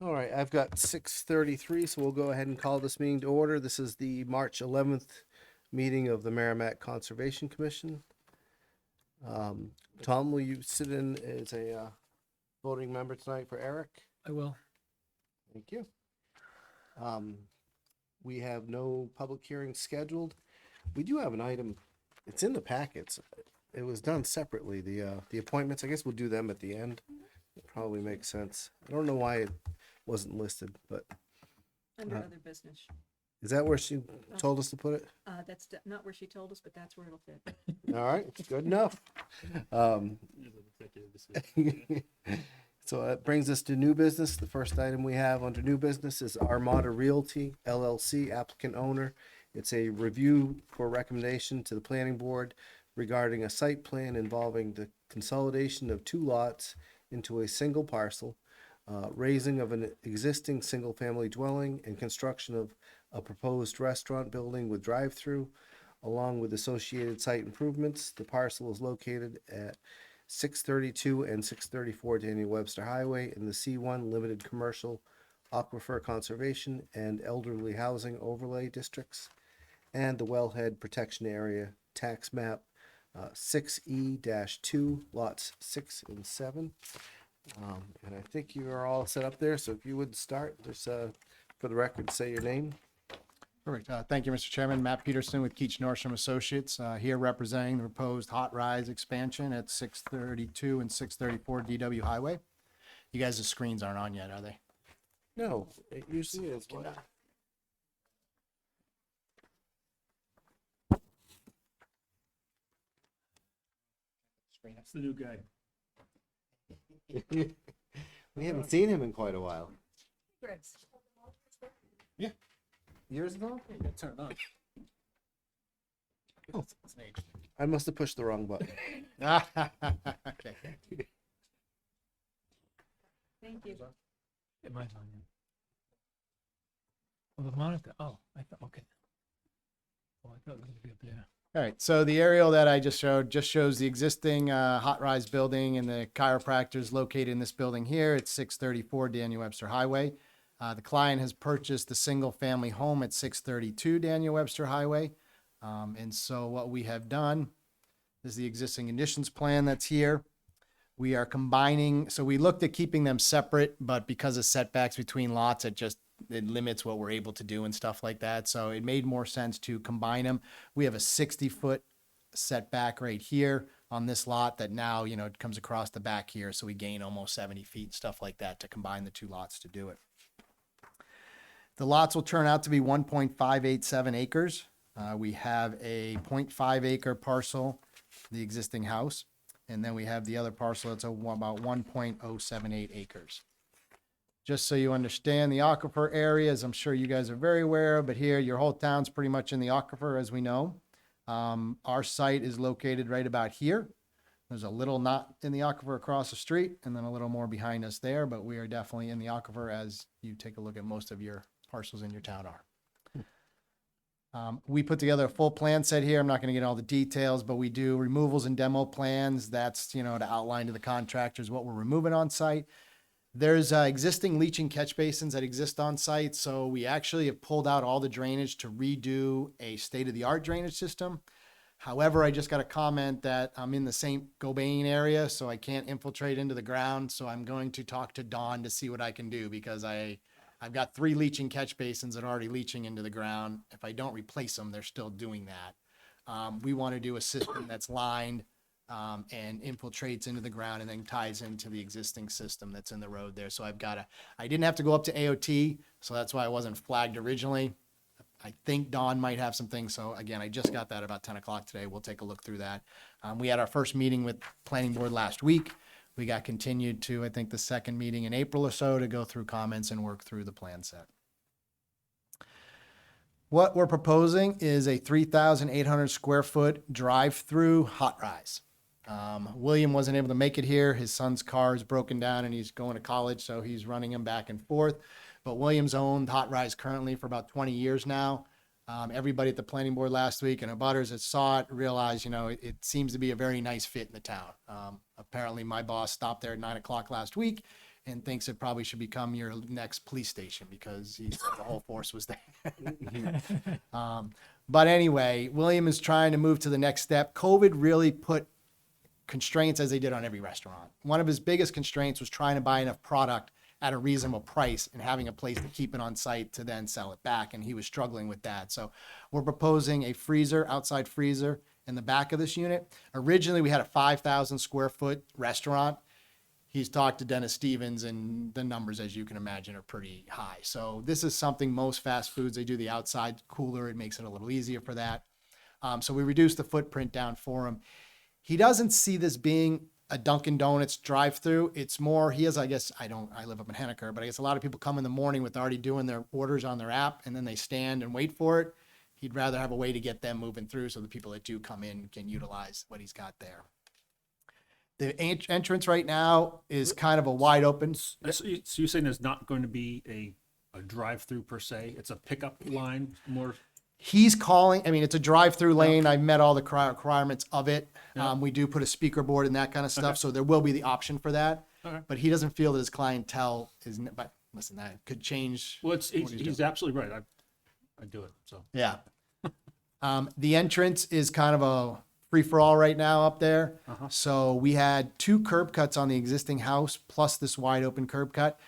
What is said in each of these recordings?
All right, I've got 6:33, so we'll go ahead and call this meeting to order. This is the March 11th meeting of the Merrimack Conservation Commission. Tom, will you sit in as a voting member tonight for Eric? I will. Thank you. We have no public hearings scheduled. We do have an item, it's in the packets. It was done separately, the appointments. I guess we'll do them at the end. It probably makes sense. I don't know why it wasn't listed, but Under other business. is that where she told us to put it? That's not where she told us, but that's where it'll fit. All right, good enough. So that brings us to new business. The first item we have under new business is Armada Realty LLC, applicant owner. It's a review for recommendation to the planning board regarding a site plan involving the consolidation of two lots into a single parcel, raising of an existing single-family dwelling, and construction of a proposed restaurant building with drive-through, along with associated site improvements. The parcel is located at 632 and 634 Daniel Webster Highway in the C1 Limited Commercial Aquifer Conservation and Elderly Housing Overlay Districts, and the Wellhead Protection Area Tax Map 6E-2, lots 6 and 7. And I think you are all set up there, so if you would start, just for the record, say your name. Perfect. Thank you, Mr. Chairman. Matt Peterson with Keach Nordstrom Associates, here representing the proposed hot rise expansion at 632 and 634 DW Highway. You guys, the screens aren't on yet, are they? No, it usually is. That's the new guy. We haven't seen him in quite a while. Chris. Years ago? Yeah, turn it on. Oh, it's an age. I must have pushed the wrong button. Okay. Thank you. It might on you. Oh, the monitor. Oh, I thought, okay. Oh, I thought it was gonna be up there. All right, so the aerial that I just showed just shows the existing hot rise building and the chiropractors located in this building here. It's 634 Daniel Webster Highway. The client has purchased the single family home at 632 Daniel Webster Highway. And so what we have done is the existing conditions plan that's here. We are combining, so we looked at keeping them separate, but because of setbacks between lots, it limits what we're able to do and stuff like that. So it made more sense to combine them. We have a 60-foot setback right here on this lot that now, it comes across the back here. So we gain almost 70 feet, stuff like that, to combine the two lots to do it. The lots will turn out to be 1.587 acres. We have a 0.5 acre parcel, the existing house. And then we have the other parcel that's about 1.078 acres. Just so you understand the aquifer areas, I'm sure you guys are very aware, but here your whole town's pretty much in the aquifer, as we know. Our site is located right about here. There's a little knot in the aquifer across the street and then a little more behind us there, but we are definitely in the aquifer as you take a look at most of your parcels in your town are. We put together a full plan set here. I'm not going to get all the details, but we do removals and demo plans. That's, to outline to the contractors what we're removing on site. There's existing leaching catch basins that exist on site. So we actually have pulled out all the drainage to redo a state-of-the-art drainage system. However, I just got a comment that I'm in the St. Gobain area, so I can't infiltrate into the ground. So I'm going to talk to Dawn to see what I can do, because I've got 3 leaching catch basins that are already leaching into the ground. If I don't replace them, they're still doing that. We want to do a system that's lined and infiltrates into the ground and then ties into the existing system that's in the road there. So I didn't have to go up to AOT, so that's why I wasn't flagged originally. I think Dawn might have some things. So again, I just got that about 10 o'clock today. We'll take a look through that. We had our first meeting with planning board last week. We got continued to, I think, the second meeting in April or so to go through comments and work through the plan set. What we're proposing is a 3,800 square foot drive-through hot rise. William wasn't able to make it here. His son's car is broken down and he's going to college, so he's running him back and forth. But William's owned hot rise currently for about 20 years now. Everybody at the planning board last week and abutters that saw it realized, it seems to be a very nice fit in the town. Apparently my boss stopped there at 9 o'clock last week and thinks it probably should become your next police station because he said the whole force was there. But anyway, William is trying to move to the next step. COVID really put constraints, as they did on every restaurant. One of his biggest constraints was trying to buy enough product at a reasonable price and having a place to keep it on site to then sell it back. And he was struggling with that. So we're proposing a freezer, outside freezer in the back of this unit. Originally, we had a 5,000 square foot restaurant. He's talked to Dennis Stevens, and the numbers, as you can imagine, are pretty high. So this is something most fast foods, they do the outside cooler. It makes it a little easier for that. So we reduced the footprint down for him. He doesn't see this being a Dunkin' Donuts drive-through. It's more, he has, I guess, I live up in Henniker, but I guess a lot of people come in the morning with already doing their orders on their app, and then they stand and wait for it. He'd rather have a way to get them moving through so the people that do come in can utilize what he's got there. The entrance right now is kind of a wide open. So you're saying there's not going to be a drive-through per se? It's a pickup line more? He's calling, I mean, it's a drive-through lane. I've met all the requirements of it. Yeah. We do put a speaker board and that kind of stuff. Okay. So there will be the option for that. Okay. But he doesn't feel that his clientele is, but listen, that could change. Well, what he's he's doing. absolutely right. I do it, so. Yeah. The entrance is kind of a free-for-all right now up there. Uh-huh. So we had 2 curb cuts on the existing house plus this wide open curb cut.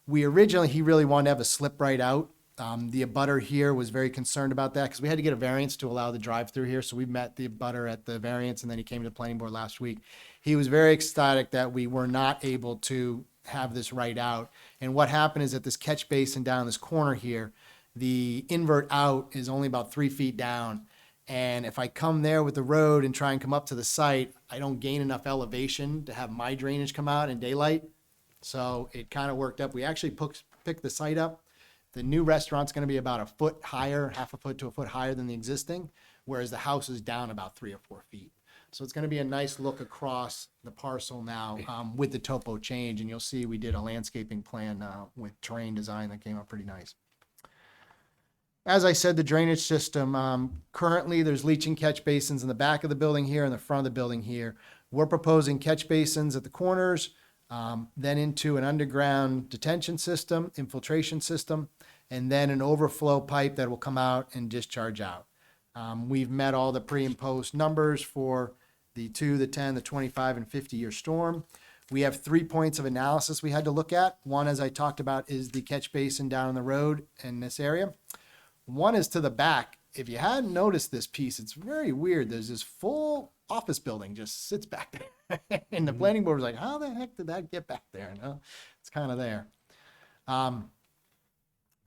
He really wanted to have a slip right out. The abutter here was very concerned about that because we had to get a variance to allow the drive-through here. So we met the abutter at the variance, and then he came to the planning board last week. He was very ecstatic that we were not able to have this right out. And what happened is that this catch basin down this corner here, the invert out is only about 3 feet down. And if I come there with the road and try and come up to the site, I don't gain enough elevation to have my drainage come out in daylight. So it kind of worked up. We actually picked the site up. The new restaurant's going to be about a foot higher, half a foot to a foot higher than the existing, whereas the house is down about 3 or 4 feet. So it's going to be a nice look across the parcel now with the topo change. And you'll see we did a landscaping plan with terrain design that came up pretty nice. As I said, the drainage system, currently there's leaching catch basins in the back of the building here and the front of the building here. We're proposing catch basins at the corners, then into an underground detention system, infiltration system, and then an overflow pipe that will come out and discharge out. We've met all the pre and post numbers for the 2, the 10, the 25, and 50-year storm. We have 3 points of analysis we had to look at. One, as I talked about, is the catch basin down the road in this area. One is to the back. If you hadn't noticed this piece, it's very weird. There's this full office building just sits back there. And the planning board was like, how the heck did that get back there? No, it's kind of there.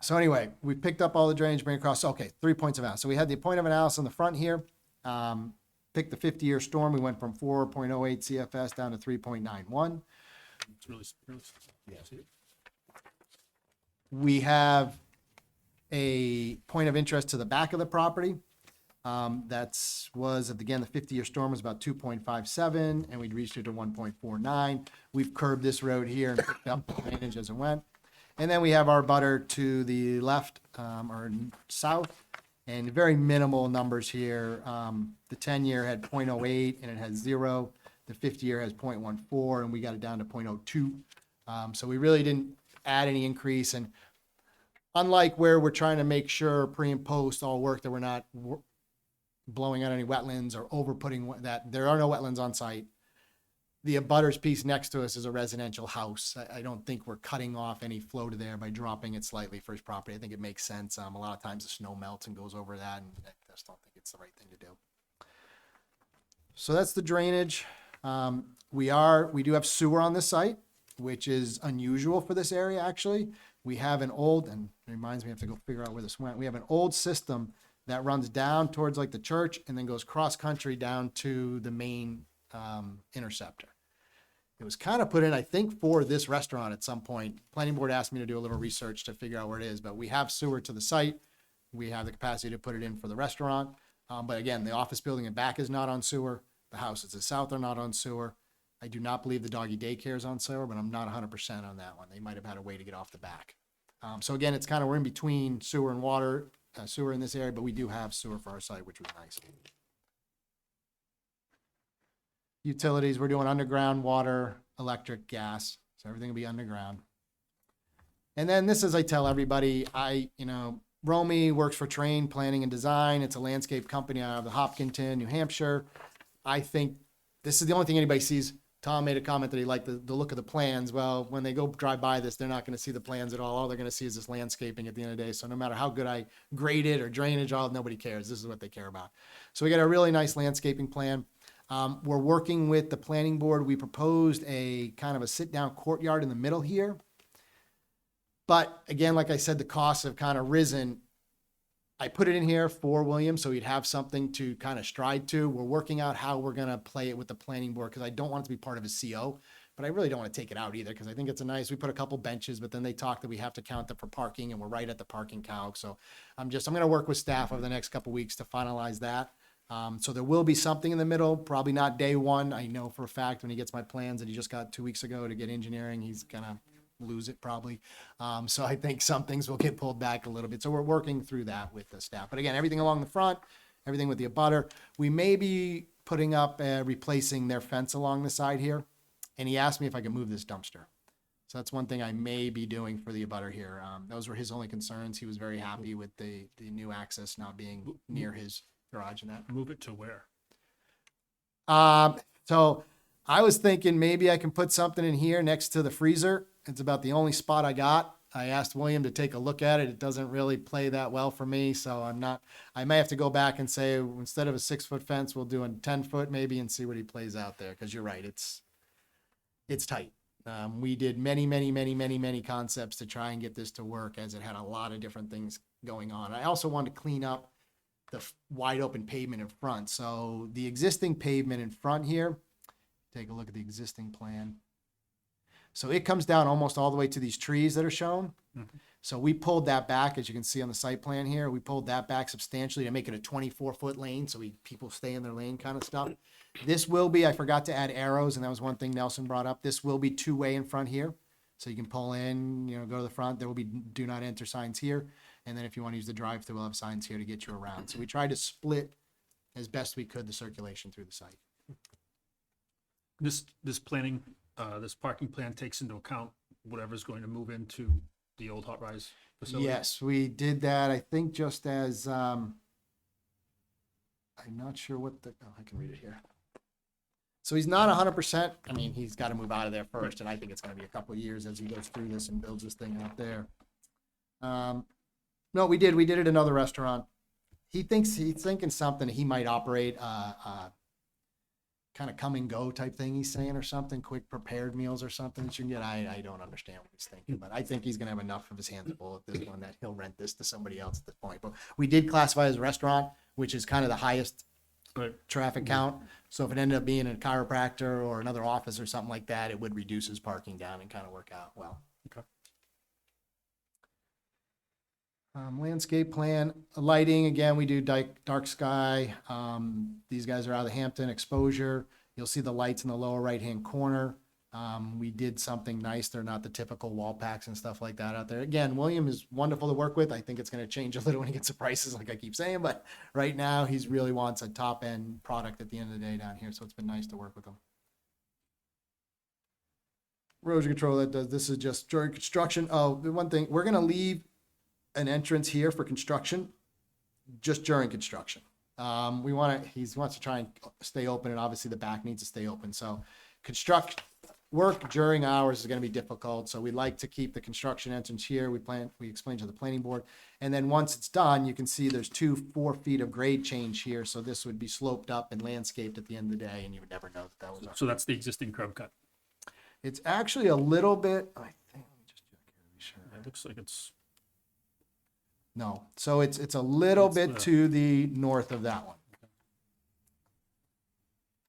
So anyway, we picked up all the drainage, bring across. Okay, 3 points of analysis. So we had the point of analysis in the front here. Picked the 50-year storm. We went from 4.08 CFS down to 3.91. It's really Yeah. see it? We have a point of interest to the back of the property. Again, the 50-year storm was about 2.57, and we'd reached it to 1.49. We've curbed this road here and picked up the drainage as it went. And then we have our butter to the left or south, and very minimal numbers here. The 10-year had 0.08, and it has 0. The 50-year has 0.14, and we got it down to 0.02. So we really didn't add any increase. And unlike where we're trying to make sure pre and post all work that we're not blowing out any wetlands or over putting that, there are no wetlands on site. The abutters piece next to us is a residential house. I don't think we're cutting off any flow to there by dropping it slightly for his property. I think it makes sense. A lot of times the snow melts and goes over that, and I just don't think it's the right thing to do. So that's the drainage. We do have sewer on this site, which is unusual for this area, actually. We have an old, and it reminds me, I have to go figure out where this went. We have an old system that runs down towards like the church and then goes cross country down to the main interceptor. It was kind of put in, I think, for this restaurant at some point. Planning board asked me to do a little research to figure out where it is, but we have sewer to the site. We have the capacity to put it in for the restaurant. But again, the office building in back is not on sewer. The houses to the south are not on sewer. I do not believe the doggy daycare is on sewer, but I'm not 100% on that one. They might have had a way to get off the back. So again, it's kind of, we're in between sewer and water, sewer in this area, but we do have sewer for our site, which was nice. Utilities, we're doing underground water, electric, gas. So everything will be underground. And then this is, I tell everybody, Romy works for Train Planning and Design. It's a landscape company out of the Hopkinton, New Hampshire. I think this is the only thing anybody sees. Tom made a comment that he liked the look of the plans. Well, when they go drive by this, they're not going to see the plans at all. All they're going to see is this landscaping at the end of the day. So no matter how good I grade it or drainage, nobody cares. This is what they care about. So we got a really nice landscaping plan. We're working with the planning board. We proposed a kind of a sit-down courtyard in the middle here. But again, like I said, the costs have kind of risen. I put it in here for William so he'd have something to kind of stride to. We're working out how we're going to play it with the planning board because I don't want it to be part of a CO, but I really don't want to take it out either because I think it's we put a couple benches, but then they talk that we have to count them for parking and we're right at the parking count. So I'm going to work with staff over the next couple weeks to finalize that. So there will be something in the middle, probably not day one. I know for a fact when he gets my plans that he just got 2 weeks ago to get engineering, he's going to lose it probably. So I think some things will get pulled back a little bit. So we're working through that with the staff. But again, everything along the front, everything with the abutter. We may be putting up, replacing their fence along the side here. And he asked me if I could move this dumpster. So that's one thing I may be doing for the abutter here. Those were his only concerns. He was very happy with the new access not being near his garage and that. Move it to where? So I was thinking maybe I can put something in here next to the freezer. It's about the only spot I got. I asked William to take a look at it. It doesn't really play that well for me. So I may have to go back and say, instead of a 6-foot fence, we'll do a 10-foot maybe and see what he plays out there. Cause you're right. It's tight. We did many concepts to try and get this to work as it had a lot of different things going on. I also wanted to clean up the wide open pavement in front. So the existing pavement in front here, take a look at the existing plan. So it comes down almost all the way to these trees that are shown. Mm-hmm. So we pulled that back, as you can see on the site plan here. We pulled that back substantially to make it a 24-foot lane, so people stay in their lane kind of stuff. This will be, I forgot to add arrows, and that was one thing Nelson brought up. This will be 2-way in front here. So you can pull in, go to the front. There will be do not enter signs here. And then if you want to use the drive-through, we'll have signs here to get you around. So we tried to split as best we could the circulation through the site. This planning, this parking plan takes into account whatever's going to move into the old Hot Rise facility? Yes, we did that. I think just as, I'm not sure what I can read it here. So he's not 100%. I mean, he's got to move out of there first, and I think it's going to be a couple of years as he goes through this and builds this thing out there. No, we did at another restaurant. He's thinking something he might operate kind of come and go type thing he's saying or something, quick prepared meals or something that you can get. I don't understand what he's thinking, but I think he's going to have enough of his hands full at this one that he'll rent this to somebody else at this point. But we did classify as a restaurant, which is kind of the highest traffic count. So if it ended up being a chiropractor or another office or something like that, it would reduce his parking down and kind of work out well. Okay. Landscape plan, lighting, again, we do dark sky. These guys are out of the Hampton Exposure. You'll see the lights in the lower right-hand corner. We did something nice. They're not the typical wall packs and stuff like that out there. Again, William is wonderful to work with. I think it's going to change a little when he gets the prices, like I keep saying, but right now he really wants a top-end product at the end of the day down here, so it's been nice to work with him. Erosion control, this is just during construction. Oh, the one thing, we're going to leave an entrance here for construction, just during construction. He wants to try and stay open, and obviously the back needs to stay open. So work during hours is going to be difficult. So we like to keep the construction entrance here. We explained to the planning board. And then once it's done, you can see there's 4 feet of grade change here. So this would be sloped up and landscaped at the end of the day, and you would never know that was. So that's the existing curb cut. It's actually a little bit, I think, let me just check here to be sure. It looks like it's. No, so it's a little bit to the north of that one.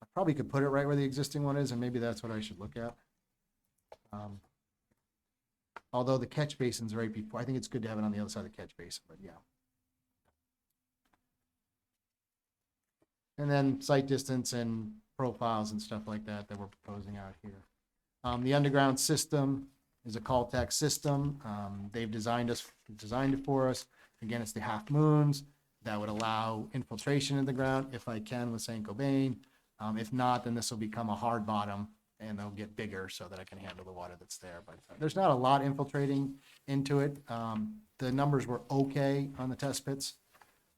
I probably could put it right where the existing one is, and maybe that's what I should look at. Although the catch basin's right before, I think it's good to have it on the other side of the catch basin, but yeah. And then site distance and profiles and stuff like that we're proposing out here. The underground system is a Caltech system. They've designed it for us. Again, it's the half moons that would allow infiltration in the ground if I can with Saint Cobain. If not, then this will become a hard bottom and they'll get bigger so that I can handle the water that's there. But there's not a lot infiltrating into it. The numbers were okay on the test pits,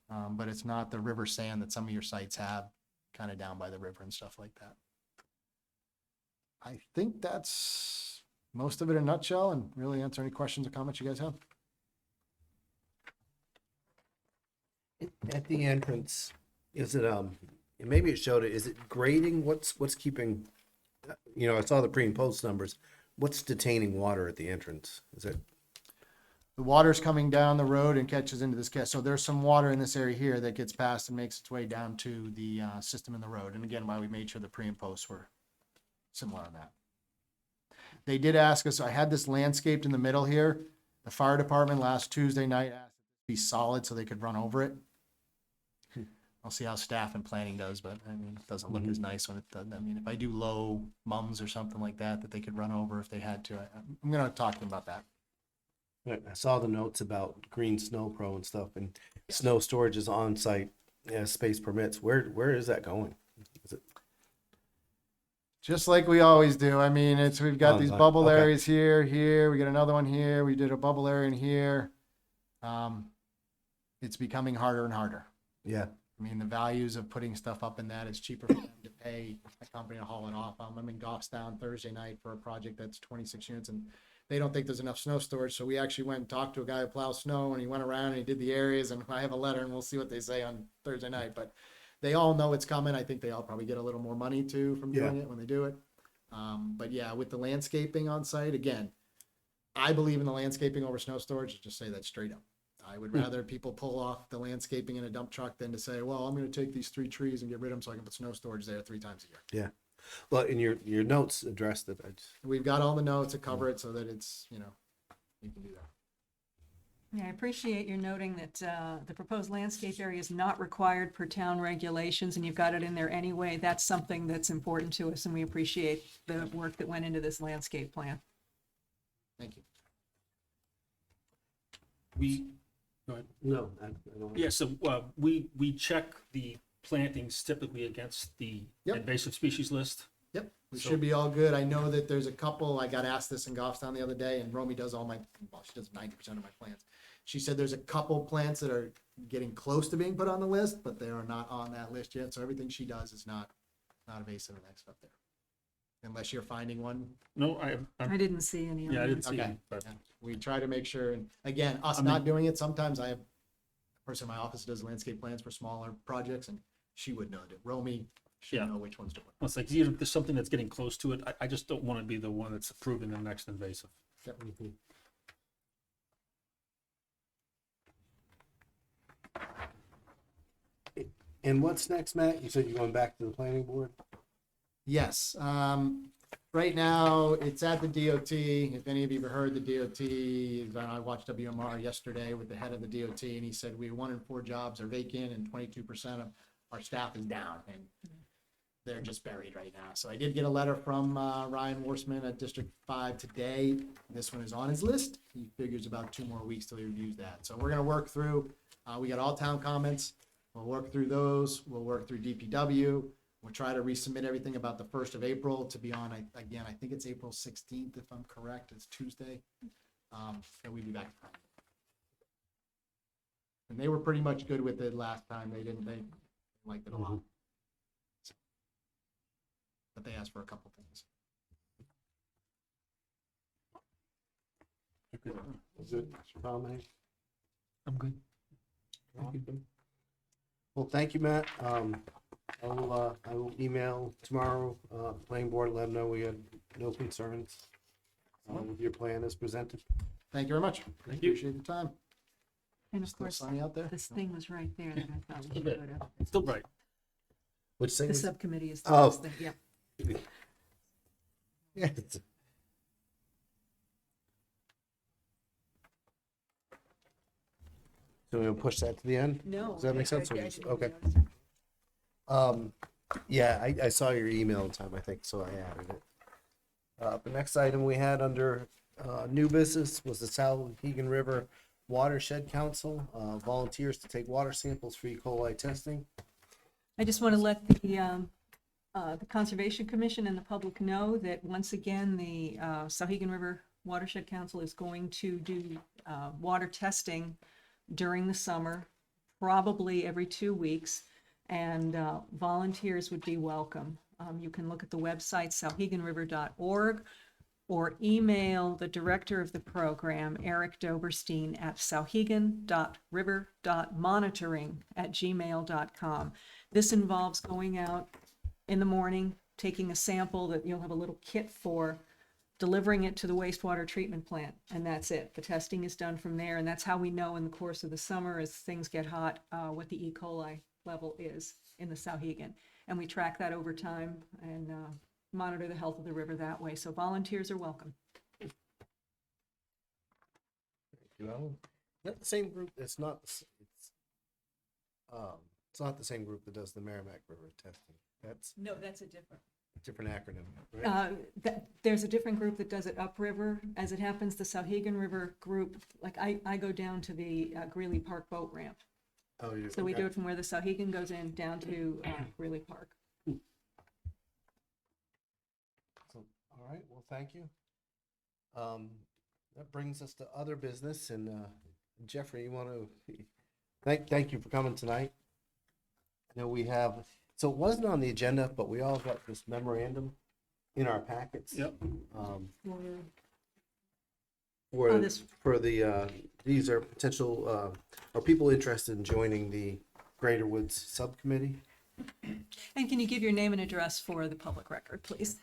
but it's not the river sand that some of your sites have, kind of down by the river and stuff like that. I think that's most of it in a nutshell, and really answer any questions or comments you guys have. At the entrance, is it, maybe it showed it, is it grading? What's keeping, I saw the pre and post numbers. What's detaining water at the entrance? Is it, The water's coming down the road and catches into this so there's some water in this area here that gets passed and makes its way down to the system in the road. And again, why we made sure the pre and posts were similar on that. They did ask us, I had this landscaped in the middle here. The fire department last Tuesday night asked it to be solid so they could run over it. I'll see how staff and planning does, but I mean, it doesn't look as nice when it doesn't. I mean, if I do low mums or something like that they could run over if they had to, I'm going to talk to them about that. I saw the notes about Green Snow Pro and stuff, and snow storage is on site as space permits. Where is that going? Is it, Just like we always do. I mean, we've got these Online. bubble Okay. areas here. We got another one here. We did a bubble area in here. It's becoming harder and harder. yeah, I mean, the values of putting stuff up in that, it's cheaper for them to pay a company to haul it off. I'm in Goffstown Thursday night for a project that's 26 units, and they don't think there's enough snow storage. So we actually went and talked to a guy who plows snow, and he went around and he did the areas, and I have a letter, and we'll see what they say on Thursday night. But they all know it's coming. I think they all probably get a little more money too from doing it when they do it. But yeah, with the landscaping on site, again, I believe in the landscaping over snow storage. Just say that straight up. I would rather people pull off the landscaping in a dump truck than to say, well, I'm going to take these 3 trees and get rid of them so I can put snow storage there 3 times a year. yeah. Well, in your notes addressed it. We've got all the notes to cover it so that it's, you can do that. Yeah, I appreciate your noting that the proposed landscape area is not required per town regulations, and you've got it in there anyway. That's something that's important to us, and we appreciate the work that went into this landscape plan. Thank you. Go ahead. No, I don't. Yeah, so we check the plantings typically against the Yep. invasive species list. Yep, we So- should be all good. I know that there's a couple, I got asked this in Goffstown the other day, and Romy does she does 90% of my plants. She said there's a couple plants that are getting close to being put on the list, but they are not on that list yet. So everything she does is not invasive and that stuff there. Unless you're finding one. No, I didn't see any. on yeah, I there. didn't see Okay. it, but Yeah, we try to make sure, and again, us I not mean- doing it, sometimes I have a person in my office who does landscape plans for smaller projects, and she would know that. Romy should Yeah. know which ones to put. it's like, either there's something that's getting close to it. I just don't want to be the one that's approving the next invasive. Yep. And what's next, Matt? You said you're going back to the planning board? Yes, right now, it's at the DOT. If any of you have heard the DOT, I watched WMR yesterday with the head of the DOT, and he said 1 in 4 jobs are vacant and 22% of our staff is down, and they're just buried right now. So I did get a letter from Ryan Worsman at District 5 today. This one is on his list. He figures about 2 more weeks till he reviews that. So we're gonna work through, we got all town comments. We'll work through those. We'll work through DPW. We'll try to resubmit everything about the 1st of April to be on, I think it's April 16th, if I'm correct. It's Tuesday. And we'll be back. And they were pretty much good with it last time. They liked it a lot. But they asked for a couple things. Good. Tom, any? I'm good. Well, thank you, Matt. I will email tomorrow, planning board, let them know we had no concerns with your plan as presented. Thank you very much. Thank you. Appreciate the time. And of Still course, sunny out there? this thing was right there that I thought we should bit. go to. It's still bright. Which thing The is? subcommittee is the Oh. next thing, yeah. Yeah, it's- So we'll push that to the end? No. Does that make sense? I Or didn't just- even okay. notice it. Yeah, I saw your email in time, I think, so I added it. The next item we had under new business was the Salhegan River Watershed Council, volunteers to take water samples for E. coli testing. I just want to let the The Conservation Commission and the public know that once again, the Sauhegan River Watershed Council is going to do water testing during the summer, probably every 2 weeks, and volunteers would be welcome. You can look at the website sauheganriver.org or email the director of the program, Eric Doberstein, at sauhegan.river.monitoring@gmail.com. This involves going out in the morning, taking a sample that you'll have a little kit for, delivering it to the wastewater treatment plant, and that's it. The testing is done from there, and that's how we know in the course of the summer, as things get hot, what the E. coli level is in the Sauhegan. And we track that over time and monitor the health of the river that way. So volunteers are welcome. You know, not the same group. It's not the same group that does the Merrimack River testing. That's No, that's a different. a different acronym, right? There's a different group that does it upriver. As it happens, the Sauhegan River group, like I go down to the Greeley Park boat ramp. Oh, you So we do it from where the Sauhegan goes in down to Greeley Park. So, all right. Well, thank you. That brings us to other business, and Jeffrey, you want to thank you for coming tonight. I know we have. So it wasn't on the agenda, but we all got this memorandum in our packets. Yep. For this- for the these are potential are people interested in joining the Greater Woods Subcommittee? And can you give your name and address for the public record, please?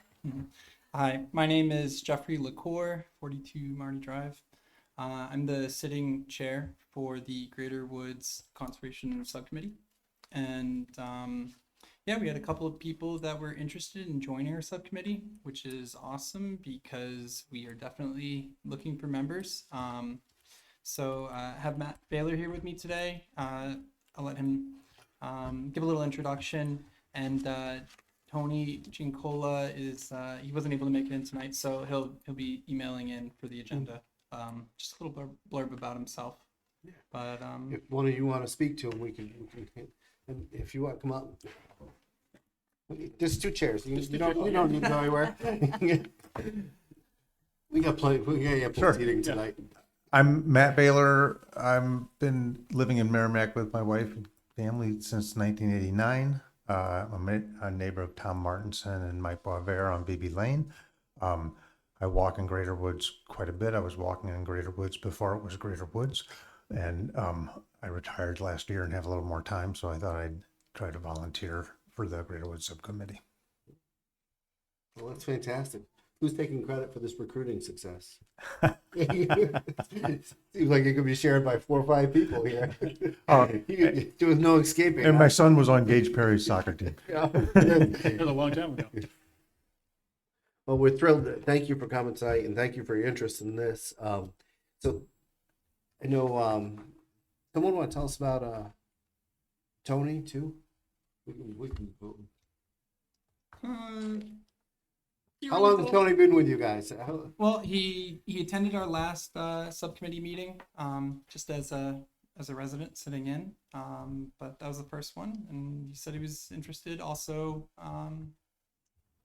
Hi, my name is Jeffrey LaCour, 42 Marty Drive. I'm the sitting chair for the Greater Woods Conservation Subcommittee. And yeah, we had a couple of people that were interested in joining our subcommittee, which is awesome because we are definitely looking for members. So I have Matt Baylor here with me today. I'll let him give a little introduction. And Tony Gincola is he wasn't able to make it in tonight, so he'll be emailing in for the agenda. Just a little blurb about himself. But If one of you want to speak to him, we can and if you want to come up. There's 2 chairs. You don't need to go anywhere. We got plenty. We got ample Sure. seating tonight. I'm Matt Baylor. I've been living in Merrimack with my wife and family since 1989. I'm a neighbor of Tom Martinson and Mike Boisvert on BB Lane. I walk in Greater Woods quite a bit. I was walking in Greater Woods before it was Greater Woods. And I retired last year and have a little more time, so I thought I'd try to volunteer for the Greater Woods Subcommittee. Well, that's fantastic. Who's taking credit for this recruiting success? Seems like it could be shared by 4 or 5 people here. There was no escaping. And my son was on Gage Perry's soccer team. That was a long time ago. Well, we're thrilled. Thank you for coming tonight, and thank you for your interest in this. So, I know someone want to tell us about Tony too. We can go. How long has Tony been with you guys? well, he attended our last subcommittee meeting just as a resident sitting in, but that was the first one, and he said he was interested. Also,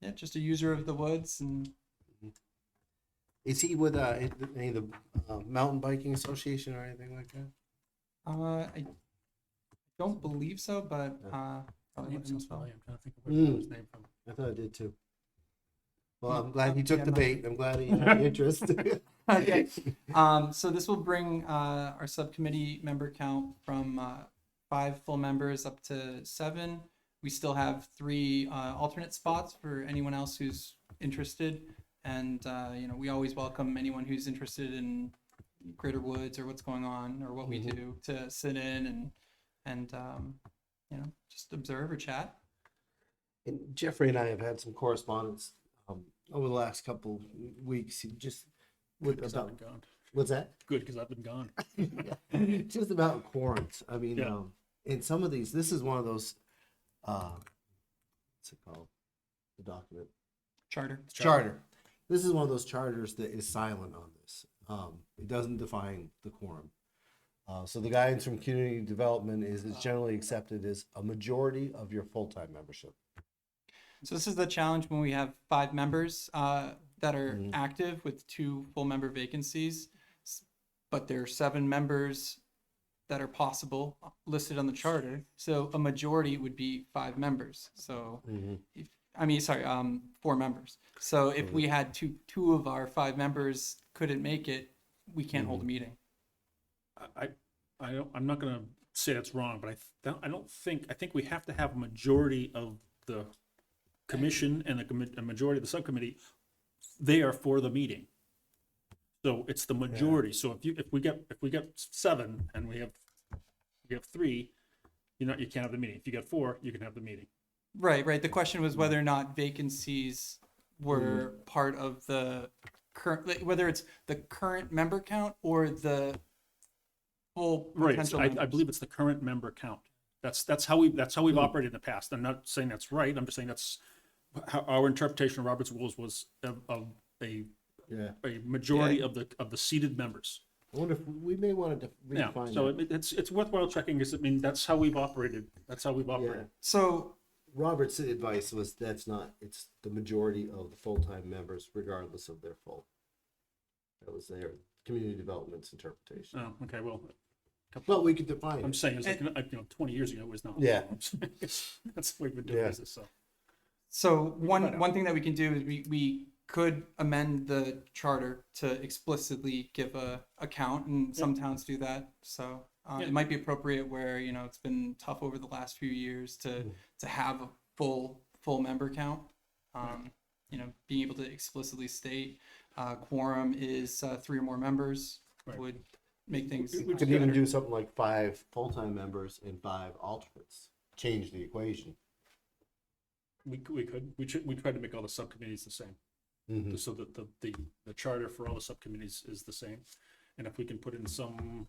yeah, just a user of the woods, and Is he with any of the mountain biking association or anything like that? I don't believe so, but probably Name let him sounds know. familiar. I'm trying to think of where his name from. I thought I did too. Well, I'm glad he took the bait. I'm glad he had interest. Okay. So this will bring our subcommittee member count from 5 full members up to 7. We still have 3 alternate spots for anyone else who's interested. And, we always welcome anyone who's interested in Greater Woods or what's going on or what we do to sit in and just observe or chat. And Jeffrey and I have had some correspondence over the last couple weeks. Just with Because I've about been gone. what's that? Good, because I've been gone. Just about quarants. I mean, Yeah. in some of these, this is one of those. What's it called? The document. Charter. This is one of those charters that is silent on this. It doesn't define the quorum. So the guidance from community development is generally accepted as a majority of your full-time membership. So this is the challenge when we have 5 members that are active with 2 full member vacancies, but there are 7 members that are possible listed on the charter. So a majority would be 5 members. So, if, I mean, sorry, 4 members. So if we had two of our 5 members couldn't make it, we can't hold a meeting. I'm not gonna say that's wrong, but I think we have to have a majority of the commission and a majority of the subcommittee there for the meeting. So it's the majority. So if we get 7 and we have 3, you can't have the meeting. If you get 4, you can have the meeting. Right. The question was whether or not vacancies were part of the current, like, whether it's the current member count or the full Right. potential I members. believe it's the current member count. That's how we've operated in the past. I'm not saying that's right. I'm just saying that's how our interpretation of Robert's rules was of a Yeah. majority of the seated members. I wonder if we may want to Yeah. redefine So that. it's worthwhile checking. That's how we've operated. That's how we've operated. So Robert's advice was it's the majority of the full-time members regardless of their full. That was their community development's interpretation. Oh, okay. Well, Well, we could define I'm it. saying it's like 20 years ago it was not. Yeah. That's the way we've been doing Yeah. business. So one thing that we can do is we could amend the charter to explicitly give a count, and some towns do that. So Yeah. it might be appropriate where it's been tough over the last few years to have a full member count. Being able to explicitly state quorum is 3 or more members Right. would make things. We could even do something like 5 full-time members and 5 alternates. Change the equation. We tried to make all the subcommittees the same. Mhm. So that the charter for all the subcommittees is the same. And if we can put in some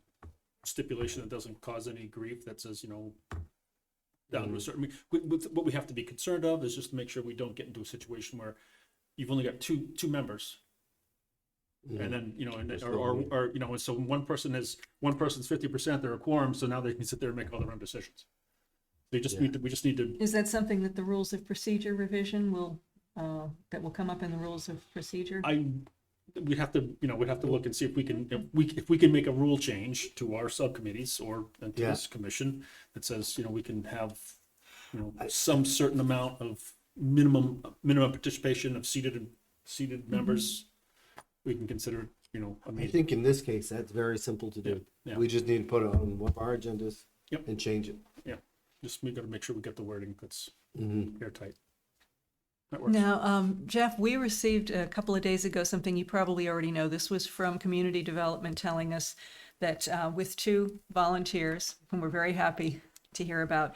stipulation that doesn't cause any grief, that says, down to a certain, what we have to be concerned of is just to make sure we don't get into a situation where you've only got two members. And then, or so one person's 50%, they're a quorum, so now they can sit there and make all their own decisions. We just need to, Is that something that the rules of procedure revision will, that will come up in the rules of procedure? we'd have to look and see if we can make a rule change to our subcommittees or to Yeah. this commission that says, we can have, some certain amount of minimum participation of seated members. We can consider, a I meeting. think in this case, that's very simple to do. Yeah. We just need to put it on one of our agendas Yep. and change it. We gotta make sure we get the wording that's Mhm. airtight. That works. Now, Jeff, we received a couple of days ago something you probably already know. This was from Community Development telling us that with 2 volunteers, whom we're very happy to hear about,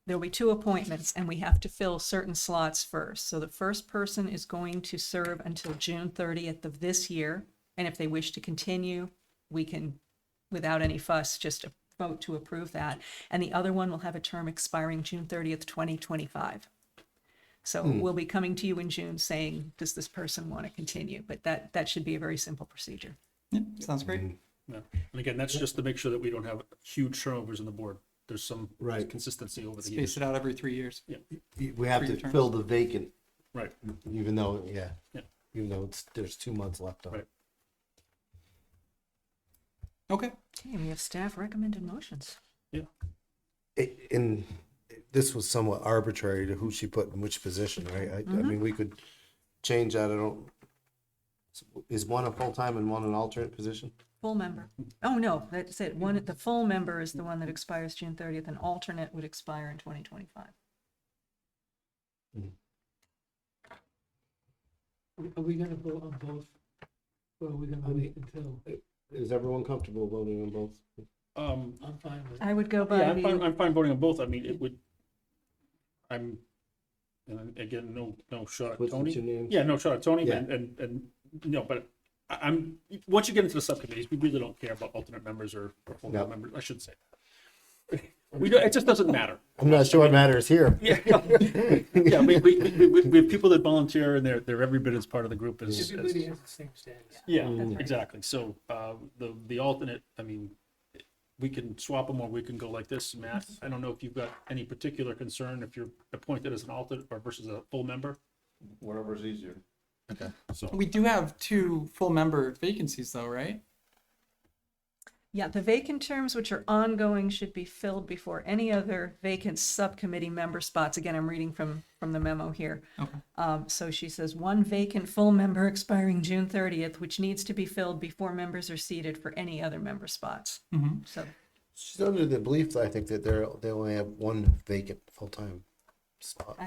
there'll be 2 appointments and we have to fill certain slots first. So the first person is going to serve until June 30th of this year. And if they wish to continue, we can, without any fuss, just vote to approve that. And the other one will have a term expiring June 30th, 2025. So we'll be coming to you in June saying, does this person want to continue? But that should be a very simple procedure. Yeah, sounds great. Yeah. And again, that's just to make sure that we don't have huge turnovers on the board. There's some Right. consistency over the Space years. it out every 3 years. We have For to your term. fill the vacant, Right. even though, Yeah. even though there's 2 months left on it. Right. Okay. Okay, and we have staff recommended motions. And this was somewhat arbitrary to who she put in which position, right? I mean, we could change that. Is one a full-time and one an alternate position? Full member. Oh, no, that's it. The full member is the one that expires June 30th, and alternate would expire in 2025. Are we gonna vote on both? Or are we gonna wait until, Is everyone comfortable voting on both? I'm fine with it. I would go by Yeah, the, I'm fine voting on both. I mean, and again, no shot at What's Tony. your name? Yeah, no shot at Tony, Yeah. and but I'm, once you get into the subcommittees, we really don't care about alternate members or full No. members, I shouldn't say. We don't, it just doesn't matter. I'm not sure what matters here. Yeah, yeah, we have people that volunteer and they're every bit as part of the group as. Everybody has the same status. Yeah, exactly. So, the alternate, I mean, we can swap them or we can go like this, Matt. I don't know if you've got any particular concern if you're appointed as an alternate or versus a full member. Whatever's easier. Okay. So, We do have 2 full member vacancies though, right? Yeah, the vacant terms which are ongoing should be filled before any other vacant subcommittee member spots. Again, I'm reading from the memo here. Okay. So she says, one vacant full member expiring June 30th, which needs to be filled before members are seated for any other member spots. Mm-hmm. So, She's under the belief, I think, that they only have one vacant full-time spot.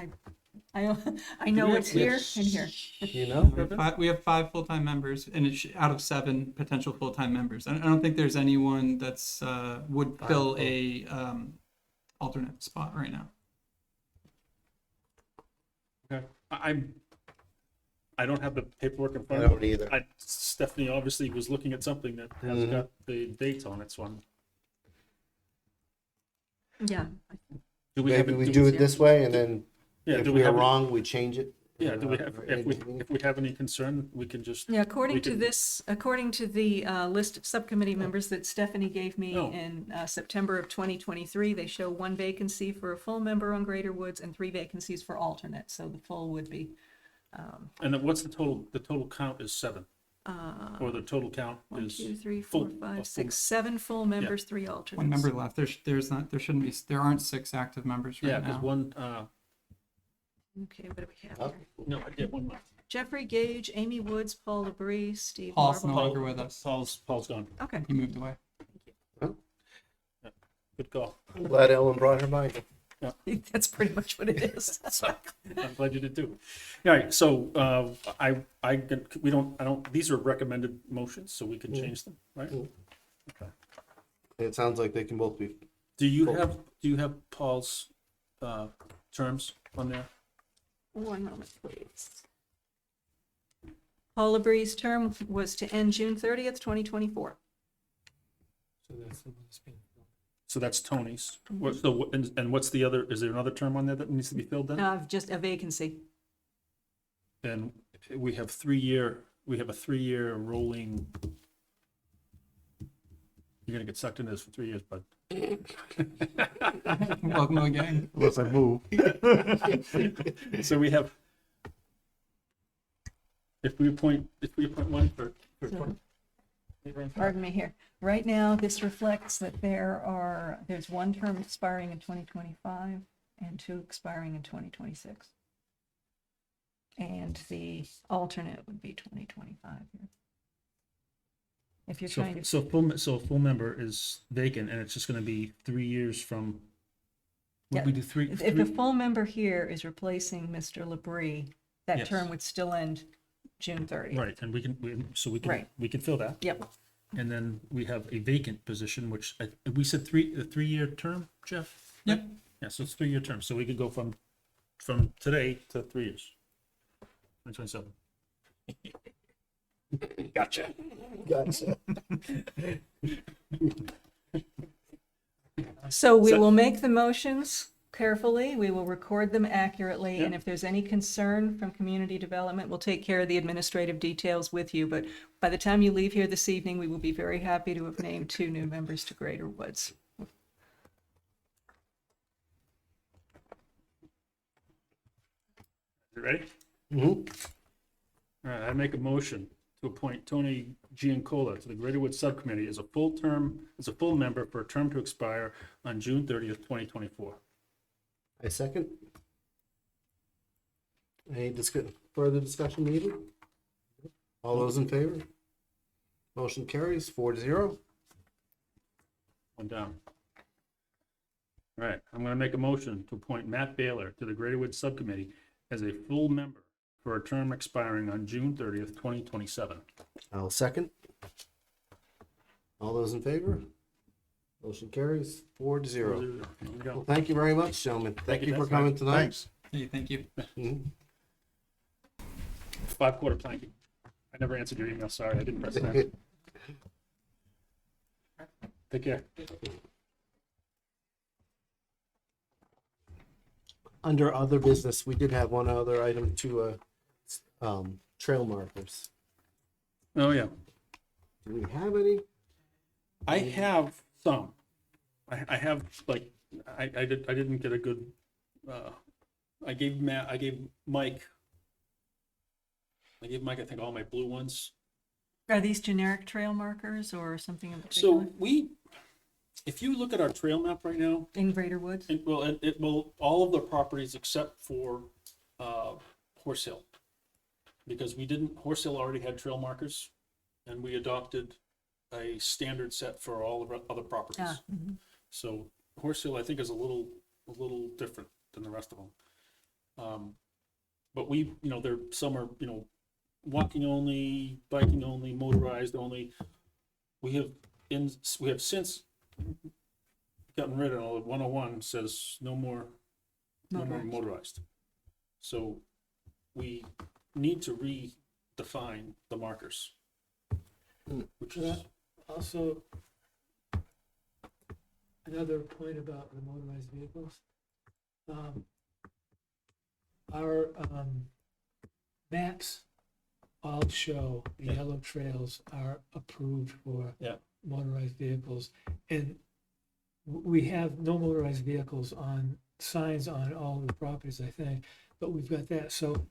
I know it's here and here. You know? We have 5 full-time members, and it's out of 7 potential full-time members. I don't think there's anyone that's would fill a alternate spot right now. okay. I don't have the paperwork in I front of don't me. either. Stephanie obviously was looking at something that has Mhm. got the dates on it, so I'm. Yeah. Do we have Maybe it- we do it this way, and then Yeah, if do we are have any- wrong, we change it. Yeah, do we have, for if any meeting. we have any concern, we can just, Yeah, according We to can- this, according to the list of subcommittee members that Stephanie gave me Oh. in September of 2023, they show 1 vacancy for a full member on Greater Woods and 3 vacancies for alternate. So the full would be and then what's the total? The total count is 7, or the total count 1, is 2, 3, full- 4, a 5, full- 6, 7 full members, 3 alternates. 1 member left. There aren't 6 active members right Yeah, because now. one, Okay, what do we have Oh. here? no, I get one left. Jeffrey Gage, Amy Woods, Paul LeBrie, Steve Paul's no Marble. longer with us. Paul's gone. Okay, He moved away. Good call. I'm glad Ellen brought her by. that's pretty much what it is. I'm glad you did too. All right, so these are recommended motions, so we can change them, right? It sounds like they can both be. Do you have Paul's terms on there? One moment, please. Paul LeBrie's term was to end June 30th, 2024. So that's Tony's. And what's the other, is there another term on there that needs to be filled in? Just a vacancy. And we have a 3-year rolling. You're gonna get sucked into this for 3 years, bud. Welcome to the gang. Unless I move. So we have, if we appoint one for 20. Pardon me here. Right now, this reflects that there's 1 term expiring in 2025 and 2 expiring in 2026. And the alternate would be 2025 here. If you're trying to, So a full member is vacant and it's just gonna be 3 years from, Yeah, would we do three? if the full member here is replacing Mr. LeBrie, that Yes. term would still end June 30th. Right, and we can Right. fill that. Yep. And then we have a vacant position, which we said a 3-year term, Jeff? Yep. Yeah, so it's 3-year term, so we could go from today to 3 years. 2027. Gotcha. So we So- will make the motions carefully, we will record them accurately, and Yep. if there's any concern from community development, we'll take care of the administrative details with you. But by the time you leave here this evening, we will be very happy to have named 2 new members to Greater Woods. You ready? Mhm. All right, I make a motion to appoint Tony Giancola to the Greater Woods Subcommittee as a full member for a term to expire on June 30th, 2024. I second. Any further discussion needed? All those in favor? Motion carries 4-0. One down. All right, I'm gonna make a motion to appoint Matt Baylor to the Greater Woods Subcommittee as a full member for a term expiring on June 30th, 2027. I'll second. All those in favor? Motion carries 4-0. There we go. Well, thank you very much, gentlemen. Thank you for that's coming fine. tonight. Thanks. Hey, thank you. Mhm. 5-quarter planking. I never answered your email, sorry, I didn't press that. Take care. Under other business, we did have one other item to, trail markers. Oh, yeah. Do we have any? I have some. I have, like, I didn't get a good, I gave Mike, I think, all my blue ones. Are these generic trail markers or something in So particular? if you look at our trail map right now, In Greater Woods? it will, all of the properties except for, Horse Hill. Because Horse Hill already had trail markers, and we adopted a standard set for all the other properties. Ah, mhm. So Horse Hill, I think, is a little different than the rest of them. But some are, walking only, biking only, motorized only. We have since gotten rid of all of 101 says no more motorized. So we need to redefine the markers. Which is, Also, another point about the motorized vehicles. Our maps all show the Yeah. yellow trails are approved for Yeah. motorized vehicles. And we have no motorized vehicles on signs on all the properties, I think, but we've got that. So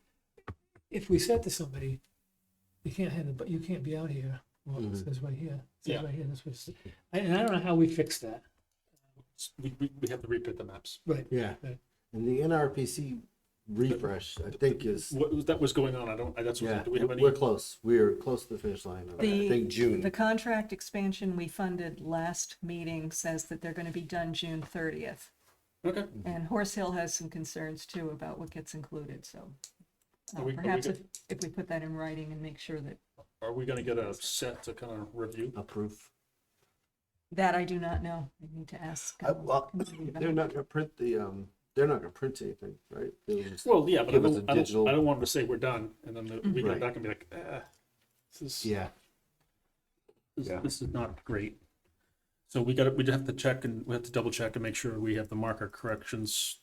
if we said to somebody, you can't have it, but you can't be out here. Well, it says right here. It says Yeah. right here. That's what it's, and I don't know how we fix that. we have to reprint the maps. Right. Yeah. Right. And the NRPC refresh, I think is, That was going on. yeah, Do we have any? we're close. We're close to the finish line. I think The June. contract expansion we funded last meeting says that they're gonna be done June 30th. Okay. And Horse Hill has some concerns too about what gets included, so. Are we Perhaps good? if we put that in writing and make sure that, Are we gonna get a set to kind of review? Approve. that I do not know. I need to ask. Well, they're not gonna print they're not gonna print anything, right? They'll just- Well, yeah, but Give us a digital- I don't want them to say we're done, and then we Right. get back and be like, this Yeah. is not great. So we'd have to check, and we have to double check and make sure we have the marker corrections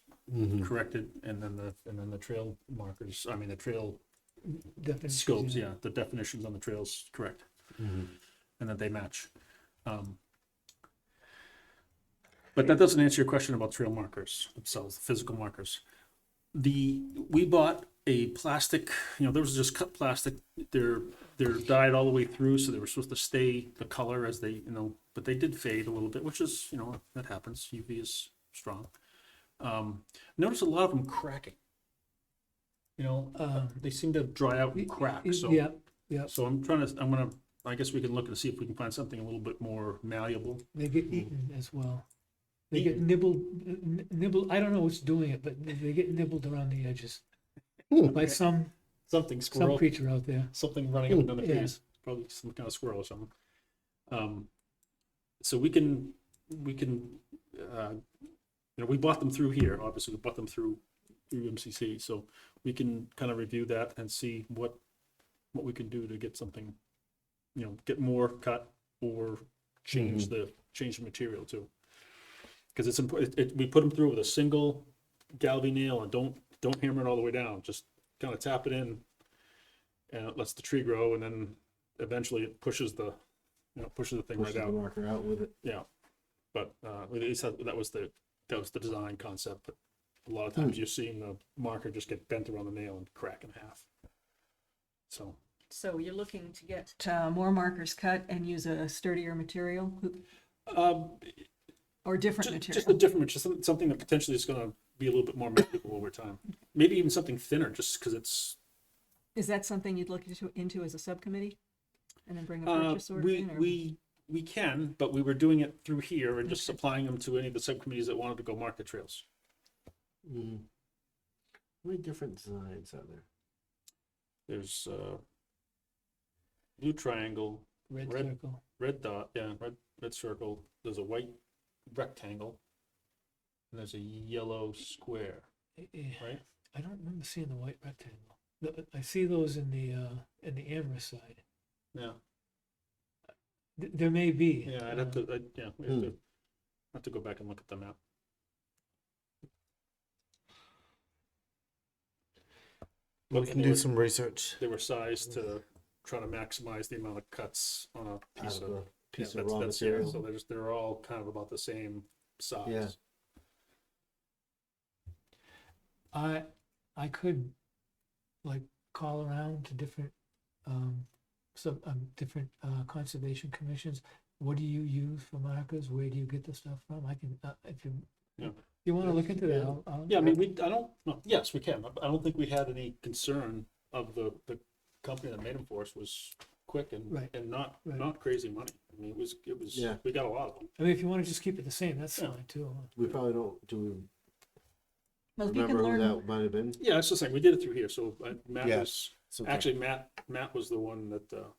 corrected, and then the trail markers, the trail Definitions, scopes, yeah, the definitions on the trails correct, Mhm. and that they match. But that doesn't answer your question about trail markers themselves, physical markers. We bought a plastic, there was just cut plastic. They're dyed all the way through, so they were supposed to stay the color as they, but they did fade a little bit, which is, that happens. UV is strong. Notice a lot of them cracking. They seem to dry out and crack. So Yeah, yeah. so I guess we can look and see if we can find something a little bit more malleable. They get eaten as well. They get nibbled, I don't know what's doing it, but they get nibbled around the edges by some Something creature out there. something running up and down the Yeah. trees, probably some kind of squirrel or something. So we can, we bought them through here, obviously, we bought them through MCC, so we can kind of review that and see what we can do to get something, get more cut or change the material too. Because it's important, we put them through with a single galvy nail, and don't hammer it all the way down, just kind of tap it in, and it lets the tree grow, and then eventually it pushes the thing Push right the out. marker out with it. Yeah, but at least that was the design concept. But a lot of times you're seeing the marker just get bent around the nail and crack in half. So So you're looking to get more markers cut and use a sturdier material or different just a material? different, just something that potentially is going to be a little bit more malleable over time. Maybe even something thinner, just because it's. Is that something you'd look into as a subcommittee? And then bring a purchase order in? Or- We can, but we were doing it through here and just applying them to any of the subcommittees that wanted to go market trails. How many different designs are there? There's blue triangle, Red Red- circle. red dot, yeah, red circle. There's a white rectangle, and there's a yellow square, right? I don't remember seeing the white rectangle. I see those in the Amherst side. Yeah, There may be. yeah. I'd have to, we have to go back and look at the map. We But can they do were- some research. They were sized to try to maximize the amount of cuts on a piece Out of of. the piece Yeah, of raw yeah, material. so they're all kind of about the same Yeah. size. I could like call around to different, different, conservation commissions. What do you use for markers? Where do you get the stuff from? I can, if you, Yeah. if you wanna look into that, I'll. Yeah, I mean, I don't, no, yes, we can. I don't think we had any concern of the company that made them for us was quick Right. and not, Right. not crazy money. I mean, it was, Yeah. we got a lot of them. I mean, if you wanna just keep it the same, that's Yeah. fine too. We probably don't, do we Well, if you can remember who learn, that might have been? Yeah, it's the same. We did it through here. So Matt Yeah. was, So- actually, Matt was the one that,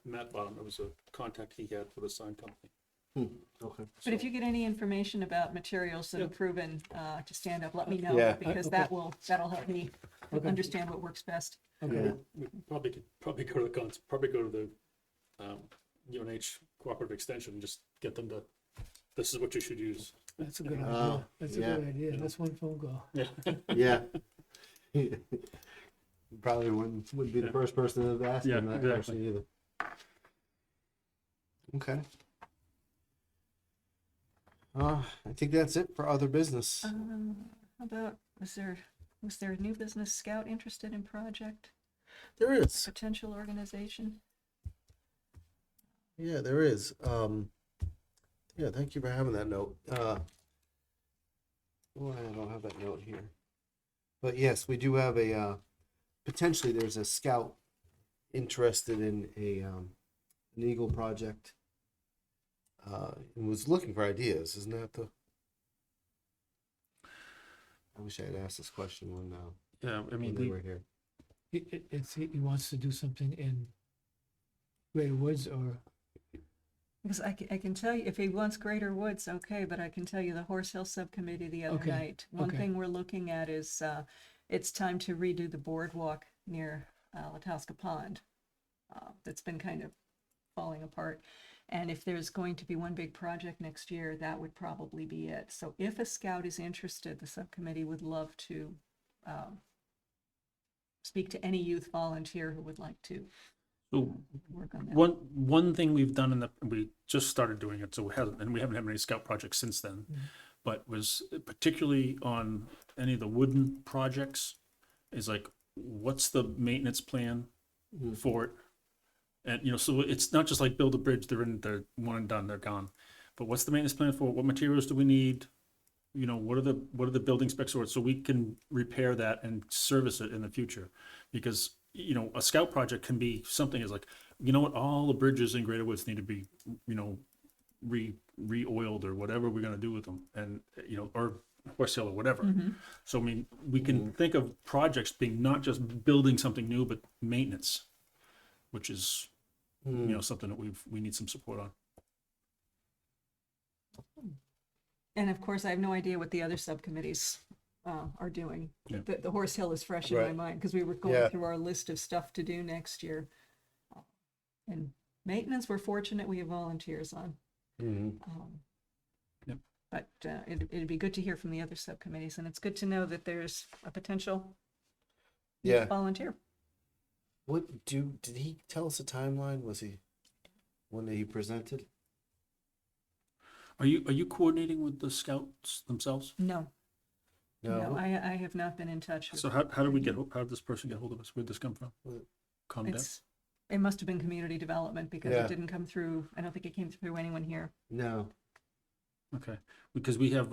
Matt Bottom, it was a contact he had for the sign company. Okay. but if you get any information about materials that Yeah. have proven, to stand up, let me know. Yeah. Because Okay. that'll help me Okay. understand what works best. Yeah. We probably could, probably go to the UNH Cooperative Extension and just get them to, this is what you should use. That's a good Oh, idea. That's a yeah. good idea. That's one phone call. Yeah. Yeah. Probably wouldn't be the Yeah. first person to have asked Yeah, him that exactly. question either. Okay. I think that's it for other business. How about, was there a new business scout interested in project, There is. potential organization? Yeah, there is. Yeah, thank you for having that note. Well, I don't have that note here. But yes, we do have a, potentially there's a scout interested in an Eagle project. And was looking for ideas, isn't that the? I wish I had asked this question Yeah, I when they were here. He wants to do something in Greater Woods or, Because I can tell you, if he wants Greater Woods, okay, but I can tell you the Horse Hill Subcommittee the other Okay, night, one okay. thing we're looking at is, it's time to redo the boardwalk near, Latowska Pond. That's been kind of falling apart. And if there's going to be one big project next year, that would probably be it. So if a scout is interested, the subcommittee would love to, speak to any youth volunteer who would like to So work on that. one thing we've done we just started doing it, so we haven't had any scout projects since then. But was particularly on any of the wooden projects, is like, what's the maintenance plan for it? And, so it's not just like build a bridge, they're one and done, they're gone. But what's the maintenance plan for it? What materials do we need? What are the building specs for it, so we can repair that and service it in the future? Because, a scout project can be something is like, all the bridges in Greater Woods need to be, re-oiled or whatever we're gonna do with them, and, or Horse Hill or whatever. So, I mean, we can think of projects being not just building something new, but maintenance, which is, something that we need some support on. And of course, I have no idea what the other subcommittees are doing. Yeah. The Horse Hill is fresh in my Right. mind because we were going Yeah. through our list of stuff to do next year. And maintenance, we're fortunate we have volunteers on. Um, Yep. But it'd be good to hear from the other subcommittees, and it's good to know that there's a potential Yeah. volunteer. Did he tell us a timeline? Was he when he presented? Are you coordinating with the scouts themselves? No, No. I have not been in touch. So how did this person get hold of us? Where'd this come from? ComDev? It must have been community development because Yeah. it didn't come through, I don't think it came through anyone here. No. Okay, because we have,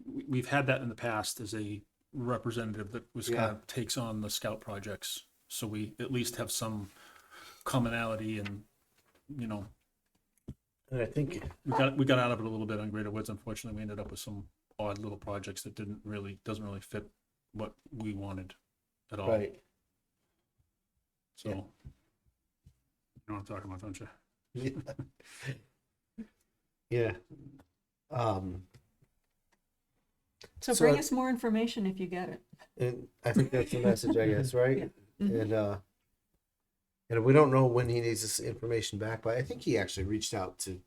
we've had that in the past as a representative that was kind of takes on the scout projects. So we at least have some commonality and, And I think we got out of it a little bit on Greater Woods. Unfortunately, we ended up with some odd little projects that doesn't really fit what we wanted at all. right. So, you know what I'm talking about, don't you? Yeah. So So bring I- us more information if you get it. And I think that's the message, I guess, right? Yeah. Mhm. And we don't know when he needs this information back, but I think he actually reached out to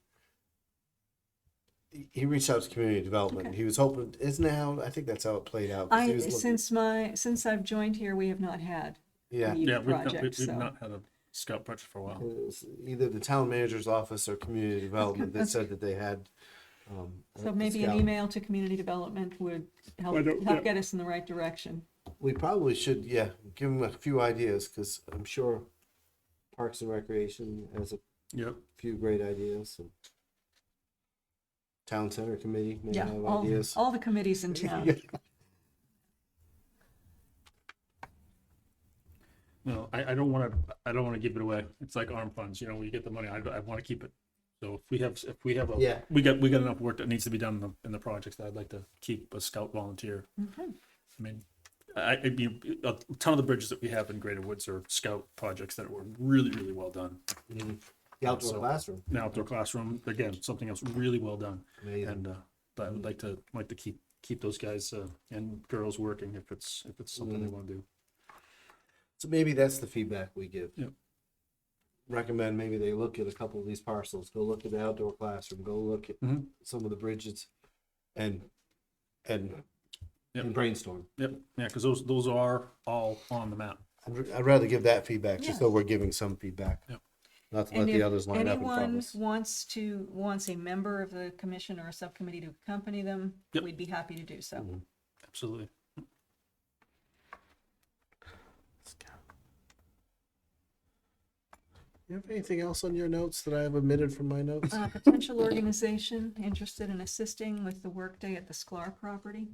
community development. Okay. He was hoping, isn't that how, I think that's how it played out. 'Cause he was looking- Since I've joined here, we have not had Yeah. a Yeah, youth we've not, project, we've so. not had a scout project for a while. It was either the town manager's office or community development that said that they had So maybe an Scout. email to community development would help, I don't- help yeah. get us in the right direction. We probably should, yeah, give them a few ideas, because I'm sure Parks and Recreation has a Yep. few great ideas. And Town Center Committee may Yeah, have all, ideas. all the committees in town. No, I don't want to give it away. It's like ARM funds, you know, you get the money, I want to keep it. So if we have Yeah. we got enough work that needs to be done in the projects that I'd like to keep a scout volunteer. Okay. I mean, it'd be a ton of the bridges that we have in Greater Woods are scout projects that were really, really well done. The outdoor So- classroom. An outdoor classroom, again, something else really well done. Amazing. And but I would like to keep those guys and girls working if it's something they want to do. So maybe that's the feedback we give. Yep. Recommend maybe they look at a couple of these parcels, go look at the outdoor classroom, go look at Mhm. some of the bridges and Yep. and brainstorm. Yep, yeah, because those are all on the map. I'd rather give that feedback, just Yeah. so we're giving some feedback. Yep. Not to let And the if others line up in front of anyone us. wants a member of the commission or a subcommittee to accompany them, Yep. we'd be happy to do so. Mhm. Absolutely. You have anything else on your notes that I have omitted from my notes? Potential organization interested in assisting with the workday at the Sklar property.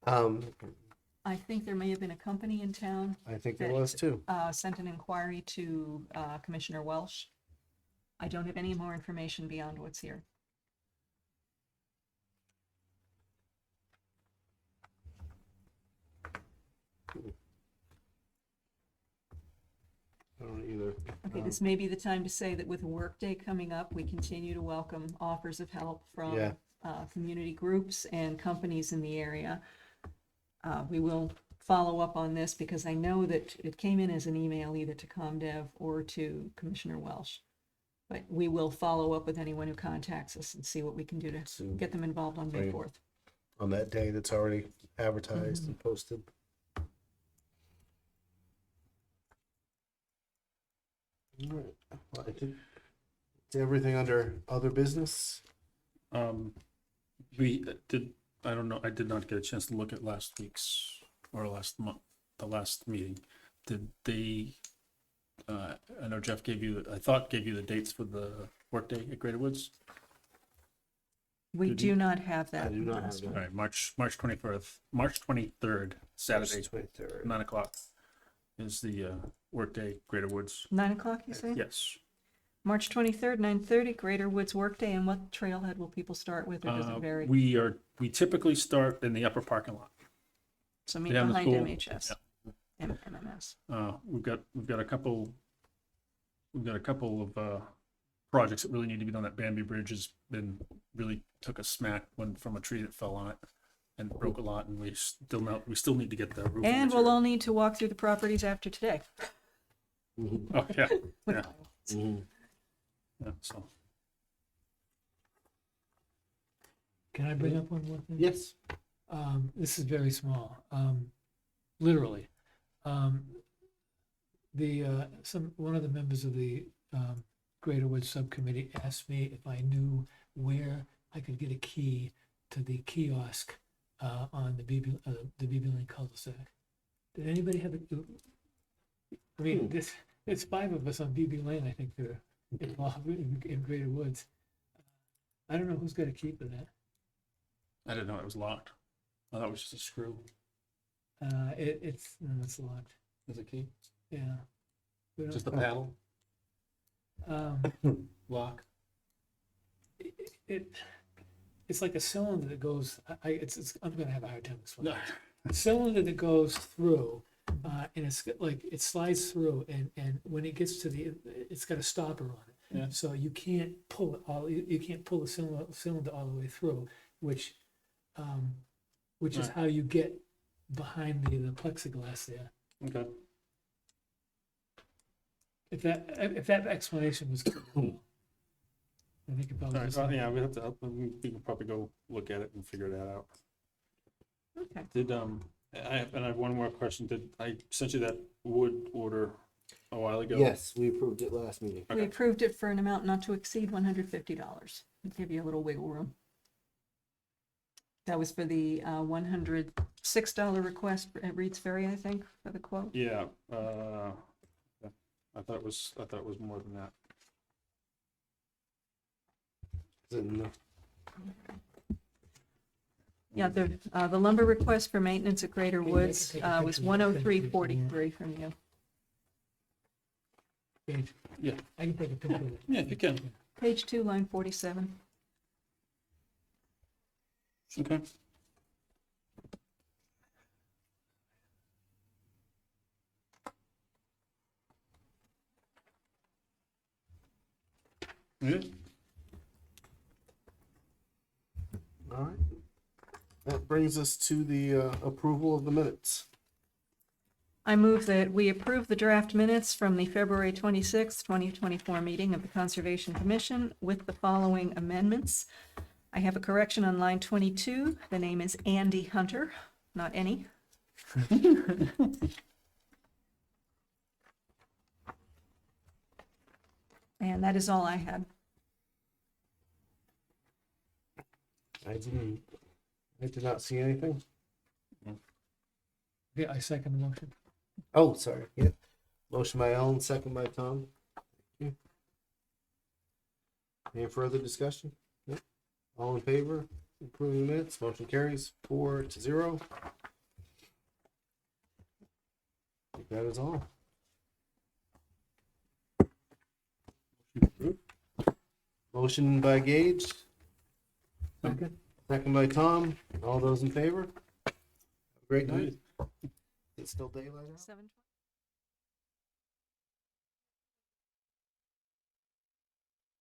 I think there may have been a company in town I think there was too. sent an inquiry to Commissioner Welsh. I don't have any more information beyond what's here. I don't either. Okay, this may be the time to say that with Workday coming up, we continue to welcome offers of help from Yeah. community groups and companies in the area. We will follow up on this because I know that it came in as an email either to ComDev or to Commissioner Welsh. But we will follow up with anyone who contacts us and see what we can do to Soon. get them involved on May Right. 4th. On that day that's already advertised Mm-hmm. and posted. All right. Well, I think it's everything under other business. We did, I don't know, I did not get a chance to look at last week's or last month, the last meeting. Did they, I know Jeff gave you, I thought gave you the dates for the workday at Greater Woods. We Did do you- not have that. I do not have All that. right, March 23rd, Saturday, 23rd. 9 o'clock is the workday Greater Woods. 9 o'clock, you say? Yes. March 23rd, 9:30, Greater Woods Workday, and what trailhead will people start with, or does it vary? We typically start in the upper parking lot. So meet behind the behind school. MHS, MMS. We've got a couple of projects that really need to be done. That Bambi Bridge has been, really took a smack from a tree that fell on it and broke a lot, and we still need to get the roof. And we'll all need to walk through the properties after today. Mhm. Oh, yeah, yeah, Mhm. yeah, so. Can I bring up one more thing? Yes. This is very small, literally. One of the members of the Greater Woods Subcommittee asked me if I knew where I could get a key to the kiosk on the BB Lane cul-de-sac. Did anybody have I mean, it's 5 of us on BB Lane, I think, that are involved in Greater Woods. I don't know who's got a key for that. I didn't know it was locked. I thought it was just a screw. It's locked. Is it key? Yeah. We don't- Just a paddle lock? It's like a cylinder that goes. I'm gonna have a hard time explaining. No. A cylinder that goes through, and it's like it slides through, and when it gets to it's got a stopper on it. Yeah. So you can't pull it all. You can't pull the cylinder all the way through, which is Right. how you get behind the plexiglass there. Okay. If that explanation was clear, I think it All probably right, was. well, yeah, we can probably go look at it and figure that out. Okay. I have one more question. I sent you that wood order a while ago. Yes, we approved it last meeting. We approved it for an amount not to exceed $150. Give you a little wiggle room. That was for the $106 request at Reed's Ferry, I think, for the quote. Yeah, I thought it was more than that. Is it enough? Yeah, the lumber request for maintenance at Greater Woods was $103.43 from you. Page. Yeah. I can take a picture of it. Yeah, you can. Page 2, line 47. Okay. Yeah. All right. That brings us to the approval of the minutes. I move that we approve the draft minutes from the February 26th, 2024 meeting of the Conservation Commission with the following amendments. I have a correction on line 22. The name is Andy Hunter, not any. And that is all I had. I did not see anything. Yeah, I second the motion. Oh, sorry. Yep. Motion by Ellen, second by Tom. Thank you. Any further discussion? Nope. All in favor? Approving the minutes. Motion carries 4-0. I think that is all. Motion by Gage, Second. second by Tom. All those in favor? Have a great night. It's still daylight out? 7:20.